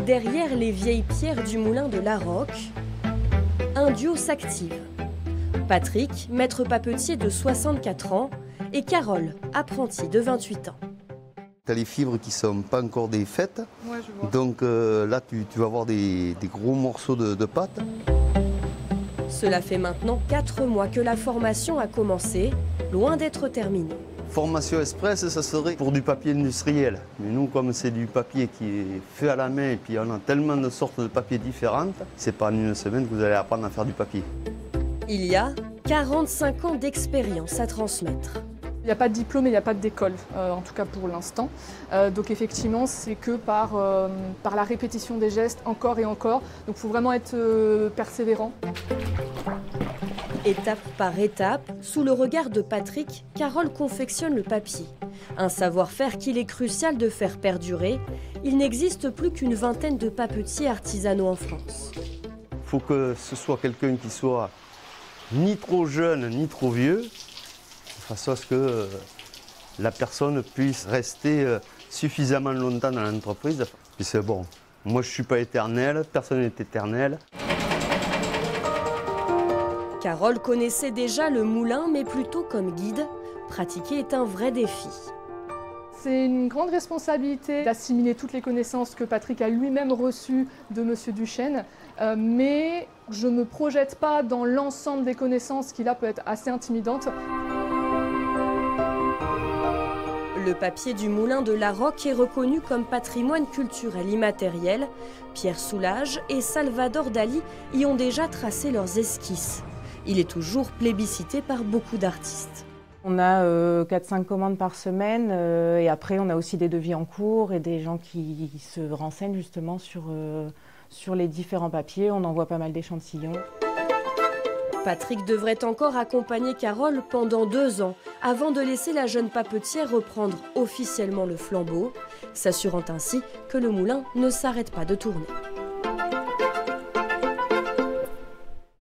Derrière les vieilles pierres du moulin de Larocque, un duo s'active. Patrick, maître papetier de 64 ans, et Carole, apprentie de 28 ans. Tu as les fibres qui ne sont pas encore défaites, ouais, je vois. Donc là tu vas avoir des gros morceaux de pâte. Cela fait maintenant 4 mois que la formation a commencé, loin d'être terminée. Formation express, ça serait pour du papier industriel. Mais nous, comme c'est du papier qui est fait à la main et puis on a tellement de sortes de papiers différentes, c'est pas en une semaine que vous allez apprendre à faire du papier. Il y a 45 ans d'expérience à transmettre. Il n'y a pas de diplôme et il n'y a pas d'école, en tout cas pour l'instant. Donc effectivement, c'est que par la répétition des gestes, encore et encore. Donc il faut vraiment être persévérant. Étape par étape, sous le regard de Patrick, Carole confectionne le papier. Un savoir-faire qu'il est crucial de faire perdurer. Il n'existe plus qu'une vingtaine de papetiers artisanaux en France. Il faut que ce soit quelqu'un qui soit ni trop jeune ni trop vieux, de façon à ce que la personne puisse rester suffisamment longtemps dans l'entreprise. Puis c'est bon, moi je ne suis pas éternel, personne n'est éternel. Carole connaissait déjà le moulin, mais plutôt comme guide. Pratiquer est un vrai défi. C'est une grande responsabilité d'assimiler toutes les connaissances que Patrick a lui-même reçues de M. Duchesne, mais je ne me projette pas dans l'ensemble des connaissances qui là peut être assez intimidante. Le papier du moulin de Larocque est reconnu comme patrimoine culturel immatériel. Pierre Soulages et Salvador Dali y ont déjà tracé leurs esquisses. Il est toujours plébiscité par beaucoup d'artistes. On a 4-5 commandes par semaine et après on a aussi des devis en cours et des gens qui se renseignent justement sur les différents papiers. On envoie pas mal d'échantillons. Patrick devrait encore accompagner Carole pendant 2 ans avant de laisser la jeune papetière reprendre officiellement le flambeau, s'assurant ainsi que le moulin ne s'arrête pas de tourner.